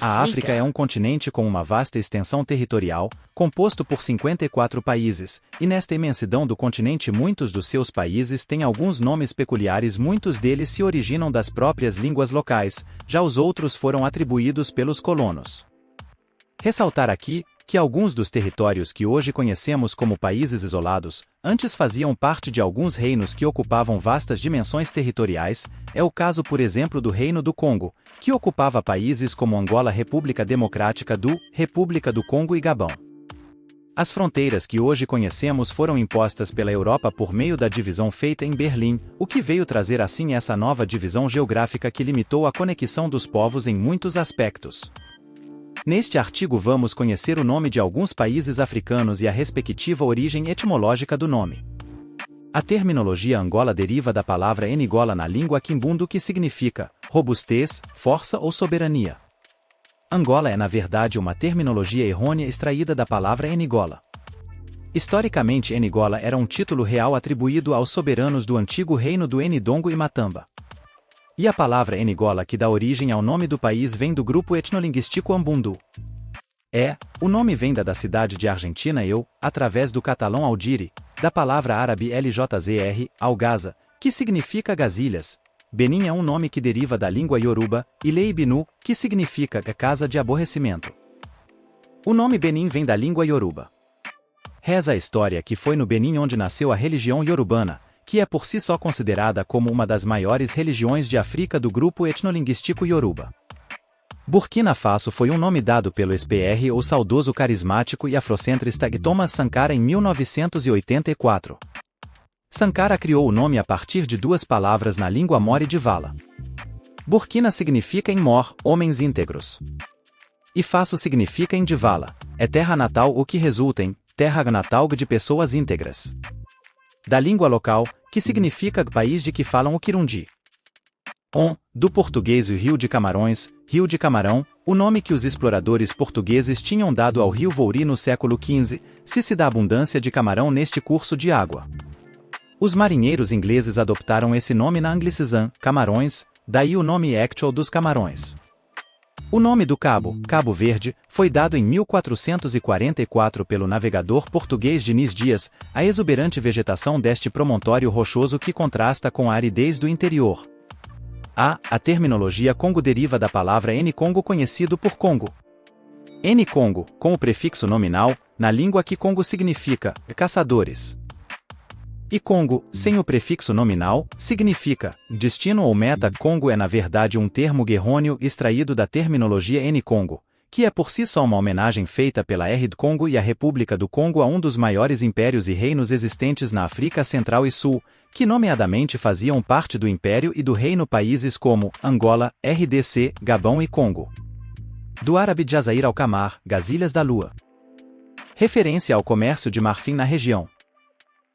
A África é um continente com uma vasta extensão territorial, composto por 54 países, e nesta imensidão do continente muitos dos seus países têm alguns nomes peculiares, muitos deles se originam das próprias línguas locais, já os outros foram atribuídos pelos colonos. Ressaltar aqui que alguns dos territórios que hoje conhecemos como países isolados, antes faziam parte de alguns reinos que ocupavam vastas dimensões territoriais, é o caso por exemplo do Reino do Congo, que ocupava países como Angola, República Democrática do República do Congo e Gabão. As fronteiras que hoje conhecemos foram impostas pela Europa por meio da divisão feita em Berlim, o que veio trazer assim essa nova divisão geográfica que limitou a conexão dos povos em muitos aspectos. Neste artigo vamos conhecer o nome de alguns países africanos e a respectiva origem etimológica do nome. A terminologia Angola deriva da palavra Enigola na língua quimbundo que significa robustez, força ou soberania. Angola é na verdade uma terminologia errônea extraída da palavra Enigola. Historicamente Enigola era um título real atribuído aos soberanos do antigo reino do Enidongo e Matamba. E a palavra Enigola que dá origem ao nome do país vem do grupo etnolinguístico Ambundu. O nome vem da cidade de Argentina através do catalão Aldiri, da palavra árabe LJZR, Algaza, que significa gazilhas. Benin é um nome que deriva da língua Yoruba, e Leibinu, que significa casa de aborrecimento. O nome Benin vem da língua Yoruba. Reza a história que foi no Benin onde nasceu a religião iorubana, que é por si só considerada como uma das maiores religiões de África do grupo etnolinguístico Yoruba. Burkina Faso foi um nome dado pelo SPR ou saudoso carismático e afrocentrista Thomas Sankara em 1984. Sankara criou o nome a partir de duas palavras na língua Mori de Vala. Burkina significa em Mor, homens íntegros. E Faso significa em Divala, é terra natal o que resulta em terra natal de pessoas íntegras. Da língua local, que significa país de que falam o Kirundi. Do português o Rio de Camarões, Rio de Camarão, o nome que os exploradores portugueses tinham dado ao rio Vouri no século XV, se da abundância de camarão neste curso de água. Os marinheiros ingleses adoptaram esse nome na Anglicism, Camarões, daí o nome actual dos Camarões. O nome do Cabo, Cabo Verde, foi dado em 1444 pelo navegador português Diniz Dias, a exuberante vegetação deste promontório rochoso que contrasta com a aridez do interior. A terminologia Congo deriva da palavra N-Congo conhecido por Congo. N-Congo, com o prefixo nominal, na língua que Congo significa caçadores. E Congo, sem o prefixo nominal, significa destino ou meta. Congo é na verdade um termo guerrônio extraído da terminologia N-Congo, que é por si só uma homenagem feita pela R do Congo e a República do Congo a um dos maiores impérios e reinos existentes na África Central e Sul, que nomeadamente faziam parte do Império e do Reino países como Angola, RDC, Gabão e Congo. Do árabe Jazair al-Qamar, Gazilhas da Lua. Referência ao comércio de marfim na região.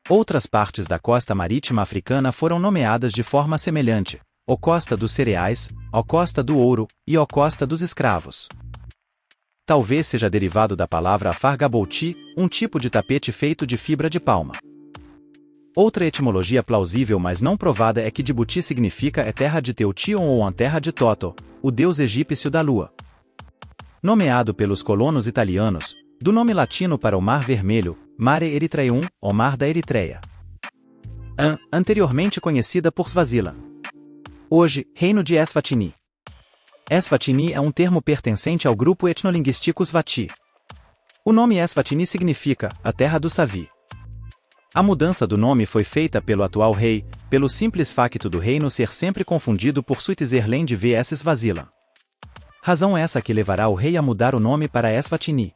Outras partes da costa marítima africana foram nomeadas de forma semelhante, o Costa dos Cereais, o Costa do Ouro e o Costa dos Escravos. Talvez seja derivado da palavra fargabouti, um tipo de tapete feito de fibra de palma. Outra etimologia plausível mas não provada é que Djibouti significa terra de Teution ou a terra de Toto, o deus egípcio da lua. Nomeado pelos colonos italianos, do nome latino para o Mar Vermelho, Mare Erythraeum, o Mar da Eritreia. Anteriormente conhecida por Swaziland. Hoje, Reino de Eswatini. Eswatini é um termo pertencente ao grupo etnolinguístico Swati. O nome Eswatini significa a terra do Savi. A mudança do nome foi feita pelo atual rei, pelo simples facto do reino ser sempre confundido por Switzerland vs Swaziland. Razão essa que levará o rei a mudar o nome para Eswatini.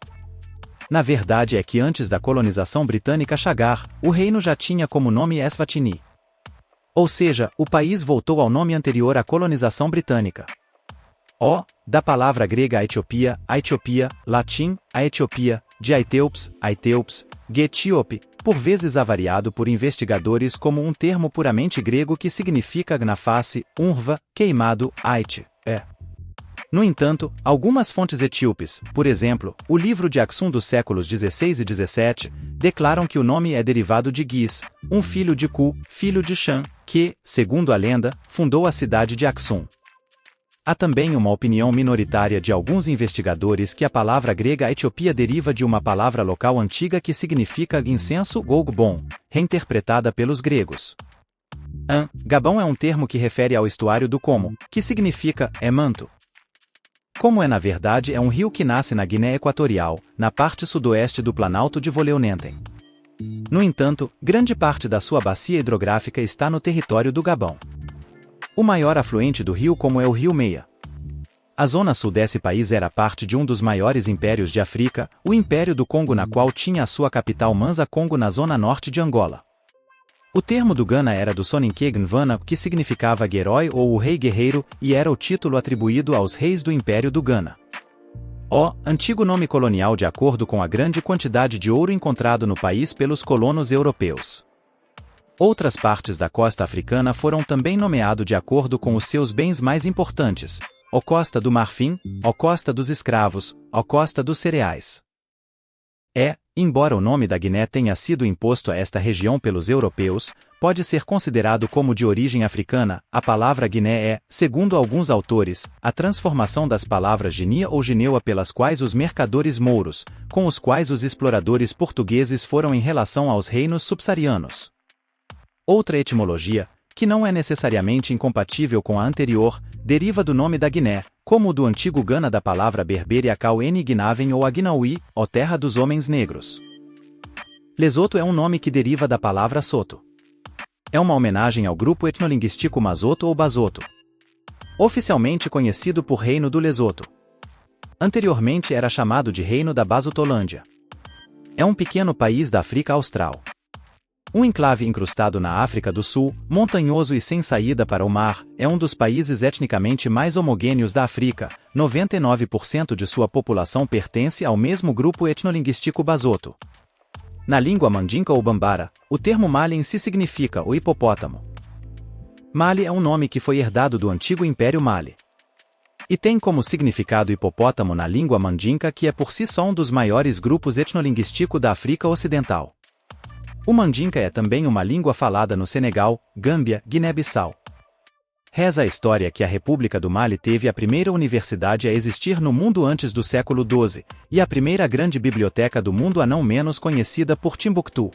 Na verdade é que antes da colonização britânica chegar, o reino já tinha como nome Eswatini. Ou seja, o país voltou ao nome anterior à colonização britânica. Da palavra grega Etiopia, latim, a Etiópia, de Aeteups, Getíope, por vezes avariado por investigadores como um termo puramente grego que significa na face, unrva, queimado, ait, No entanto, algumas fontes etíopes, por exemplo, o livro de Aksum dos séculos XVI e XVII, declaram que o nome é derivado de Gis, um filho de Ku, filho de Shan, que, segundo a lenda, fundou a cidade de Aksum. Há também uma opinião minoritária de alguns investigadores que a palavra grega Etiópia deriva de uma palavra local antiga que significa incenso ou bom, reinterpretada pelos gregos. Gabão é um termo que refere ao estuário do Como, que significa manto. Como na verdade um rio que nasce na Guiné Equatorial, na parte sudoeste do Planalto de Voleunenten. No entanto, grande parte da sua bacia hidrográfica está no território do Gabão. O maior afluente do rio Como é o rio Meia. A zona sul desse país era parte de um dos maiores impérios de África, o Império do Congo, na qual tinha a sua capital Manza Congo, na zona norte de Angola. O termo do Ghana era do Soninke Nvana, que significava herói ou o rei guerreiro, e era o título atribuído aos reis do Império do Ghana. Antigo nome colonial de acordo com a grande quantidade de ouro encontrado no país pelos colonos europeus. Outras partes da costa africana foram também nomeadas de acordo com os seus bens mais importantes: a Costa do Marfim, a Costa dos Escravos, a Costa dos Cereais. Embora o nome da Guiné tenha sido imposto a esta região pelos europeus, pode ser considerado como de origem africana. A palavra Guiné é, segundo alguns autores, a transformação das palavras Guiné ou Gineua pelas quais os mercadores mouros, com os quais os exploradores portugueses foram em relação aos reinos subsaarianos. Outra etimologia, que não é necessariamente incompatível com a anterior, deriva do nome da Guiné, como o do antigo Gana da palavra berbere Akau N Guinaven ou Aguinauí, ou terra dos homens negros. Lesoto é um nome que deriva da palavra Soto. É uma homenagem ao grupo etnolinguístico Mazoto ou Bazoto. Oficialmente conhecido por Reino do Lesoto. Anteriormente era chamado de Reino da Basotolândia. É um pequeno país da África Austral. Um enclave incrustado na África do Sul, montanhoso e sem saída para o mar, é um dos países etnicamente mais homogêneos da África. 99% de sua população pertence ao mesmo grupo etnolinguístico Bazoto. Na língua mandinka ou bambara, o termo Mali em si significa o hipopótamo. Mali é um nome que foi herdado do antigo Império Mali. E tem como significado hipopótamo na língua mandinka, que é por si só um dos maiores grupos etnolinguísticos da África Ocidental. O mandinka é também uma língua falada no Senegal, Gâmbia, Guiné-Bissau. Reza a história que a República do Mali teve a primeira universidade a existir no mundo antes do século XII, e a primeira grande biblioteca do mundo a não menos conhecida por Timbuktu.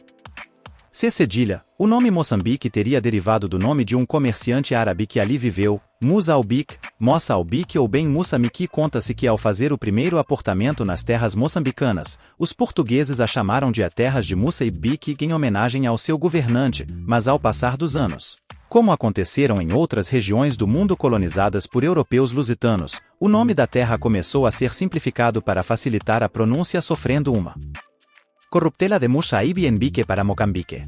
Cedilha, o nome Moçambique teria derivado do nome de um comerciante árabe que ali viveu, Musa al-Bik, Mossa al-Bik ou bem Moçambique. Conta-se que ao fazer o primeiro aportamento nas terras moçambicanas, os portugueses a chamaram de a terras de Musa e Bik em homenagem ao seu governante, mas ao passar dos anos, como aconteceram em outras regiões do mundo colonizadas por europeus lusitanos, o nome da terra começou a ser simplificado para facilitar a pronúncia, sofrendo uma corruptela de Mushaibi en Bique para Moçambique.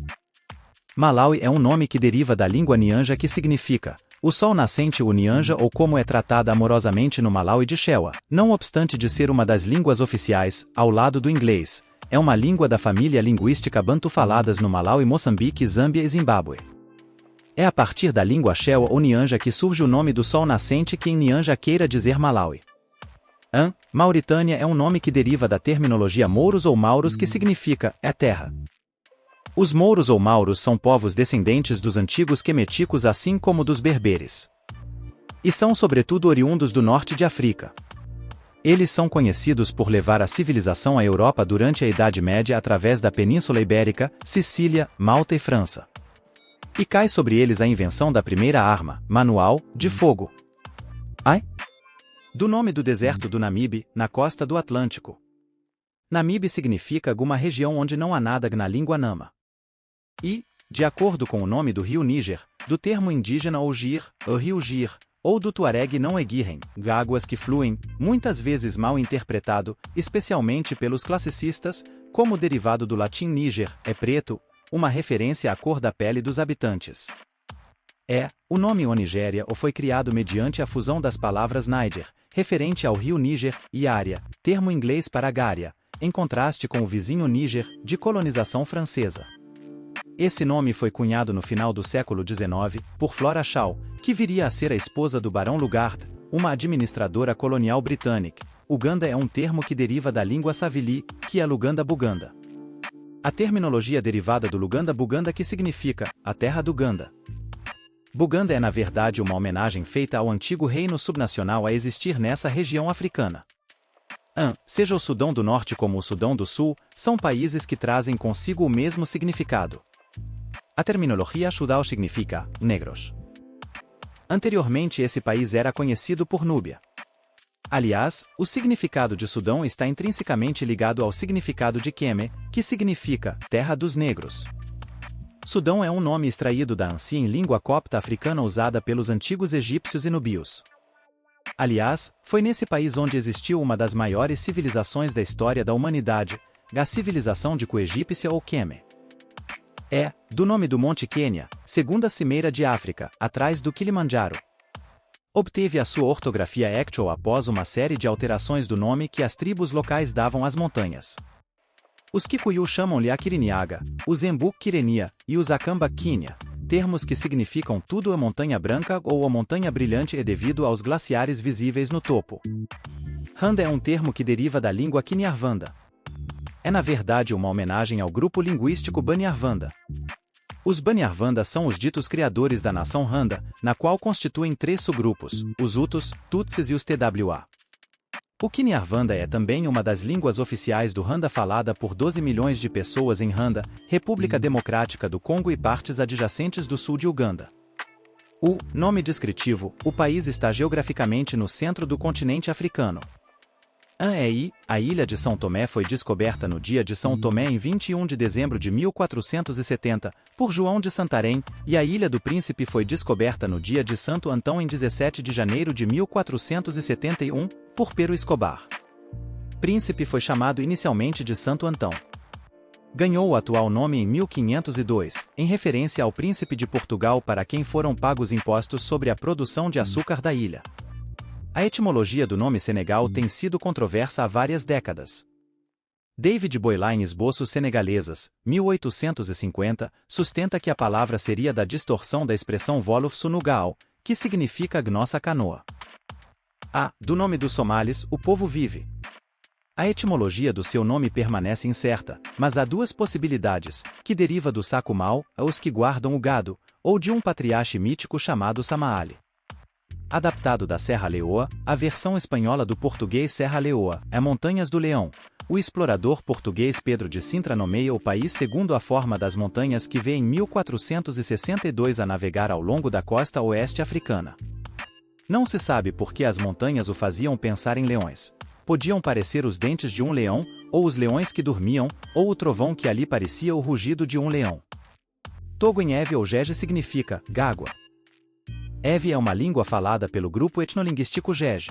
Malawi é um nome que deriva da língua Nyanja, que significa o sol nascente ou Nyanja, ou como é tratada amorosamente no Malawi de Shewa. Não obstante de ser uma das línguas oficiais, ao lado do inglês, é uma língua da família linguística bantu faladas no Malawi, Moçambique, Zâmbia e Zimbábue. É a partir da língua Shewa ou Nyanja que surge o nome do sol nascente, que em Nyanja queira dizer Malawi. Mauritânia é um nome que deriva da terminologia mouros ou mauros, que significa terra. Os mouros ou mauros são povos descendentes dos antigos quemeticos, assim como dos berberes. E são sobretudo oriundos do norte de África. Eles são conhecidos por levar a civilização à Europa durante a Idade Média através da Península Ibérica, Sicília, Malta e França. E cai sobre eles a invenção da primeira arma, manual, de fogo. Do nome do deserto do Namibe, na costa do Atlântico. Namibe significa uma região onde não há nada na língua nama. E, de acordo com o nome do rio Níger, do termo indígena Ogir, o rio Gir, ou do tuareg não Eguirren, águas que fluem, muitas vezes mal interpretado, especialmente pelos classicistas, como derivado do latim Níger, é preto, uma referência à cor da pele dos habitantes. O nome Onigéria foi criado mediante a fusão das palavras Niger, referente ao rio Níger, e Ária, termo inglês para Gária, em contraste com o vizinho Níger, de colonização francesa. Esse nome foi cunhado no final do século XIX, por Flora Shaw, que viria a ser a esposa do Barão Lugard, uma administradora colonial britânica. Uganda é um termo que deriva da língua Savili, que é Luganda-Buganda. A terminologia derivada do Luganda-Buganda, que significa a terra do Uganda. Buganda é na verdade uma homenagem feita ao antigo reino subnacional a existir nessa região africana. Seja o Sudão do Norte como o Sudão do Sul, são países que trazem consigo o mesmo significado. A terminologia Sudão significa negros. Anteriormente esse país era conhecido por Núbia. Aliás, o significado de Sudão está intrinsecamente ligado ao significado de Keme, que significa terra dos negros. Sudão é um nome extraído da ancien língua copta africana usada pelos antigos egípcios e núbios. Aliás, foi nesse país onde existiu uma das maiores civilizações da história da humanidade, a civilização de Coegípcia ou Keme. Do nome do Monte Quênia, segunda cimeira de África, atrás do Kilimanjaro. Obteve a sua ortografia actual após uma série de alterações do nome que as tribos locais davam às montanhas. Os Kikuyu chamam-lhe a Kirinyaga, os Embu Quirenia e os Akamba Quínia, termos que significam tudo a montanha branca ou a montanha brilhante e devido aos glaciares visíveis no topo. Randa é um termo que deriva da língua Kinyarwanda. É na verdade uma homenagem ao grupo linguístico Banyarwanda. Os Banyarwanda são os ditos criadores da nação Randa, na qual constituem 3 subgrupos, os Hutus, Tutsis e os Twa. O Kinyarwanda é também uma das línguas oficiais do Randa falada por 12 milhões de pessoas em Randa, República Democrática do Congo e partes adjacentes do sul de Uganda. O nome descritivo, o país está geograficamente no centro do continente africano. A ilha de São Tomé foi descoberta no dia de São Tomé em 21 de dezembro de 1470, por João de Santarém, e a Ilha do Príncipe foi descoberta no dia de Santo Antão em 17 de janeiro de 1471, por Pero Escobar. Príncipe foi chamado inicialmente de Santo Antão. Ganhou o atual nome em 1502, em referência ao príncipe de Portugal para quem foram pagos impostos sobre a produção de açúcar da ilha. A etimologia do nome Senegal tem sido controversa há várias décadas. David Boileau em Esboços Senegalesas, 1850, sustenta que a palavra seria da distorção da expressão Wolof Sunugal, que significa nossa canoa. Do nome dos somalis, o povo vive. A etimologia do seu nome permanece incerta, mas há 2 possibilidades, que deriva do Sacumal, os que guardam o gado, ou de um patriarca mítico chamado Samaali. Adaptado da Serra Leoa, a versão espanhola do português Serra Leoa é Montanhas do Leão. O explorador português Pedro de Sintra nomeia o país segundo a forma das montanhas que vê em 1462 a navegar ao longo da costa oeste africana. Não se sabe por que as montanhas o faziam pensar em leões. Podiam parecer os dentes de um leão, ou os leões que dormiam, ou o trovão que ali parecia o rugido de um leão. Togo em Ewe ou Gege significa gágua. Ewe é uma língua falada pelo grupo etnolinguístico Gege.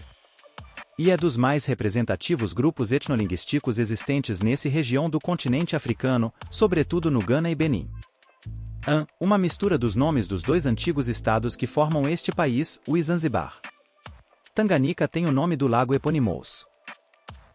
E é dos mais representativos grupos etnolinguísticos existentes nessa região do continente africano, sobretudo no Ghana e Benin. Uma mistura dos nomes dos 2 antigos estados que formam este país, o Zanzibar. Tanganyika tem o nome do lago eponimous.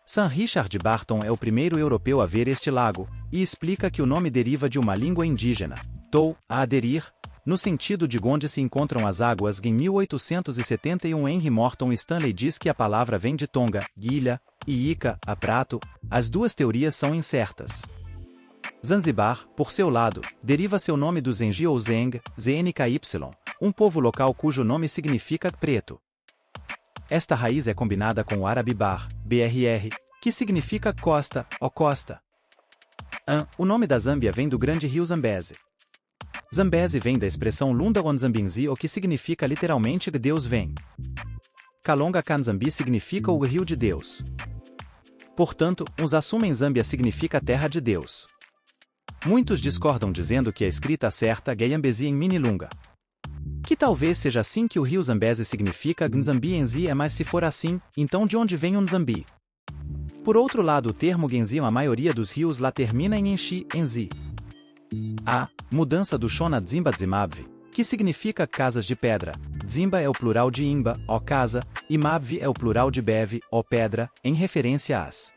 Sir Richard Barton é o primeiro europeu a ver este lago, e explica que o nome deriva de uma língua indígena, Tou, a aderir, no sentido de onde se encontram as águas. Em 1871 Henry Morton Stanley diz que a palavra vem de Tonga, Guilha, e Ica, a prato. As 2 teorias são incertas. Zanzibar, por seu lado, deriva seu nome do Zengi ou Zeng, ZNKY, um povo local cujo nome significa preto. Esta raiz é combinada com o árabe bar, BRR, que significa costa, ou costa. O nome da Zâmbia vem do grande rio Zambeze. Zambeze vem da expressão Lunda Onzambinzi, o que significa literalmente Deus vem. Kalonga Kanzambi significa o rio de Deus. Portanto, uns assumem Zâmbia significa terra de Deus. Muitos discordam dizendo que a escrita certa é Gayambezi em Minilunga. Que talvez seja assim que o rio Zambeze significa Nzambi Enzi, mas se for assim, então de onde vem o Nzambi? Por outro lado, o termo Genzi, a maioria dos rios lá termina em Enchi, Enzi. A mudança do Shona Dzimba Dzimabve, que significa casas de pedra. Dzimba é o plural de Imba, ó casa, e Mabve é o plural de Beve, ó pedra, em referência às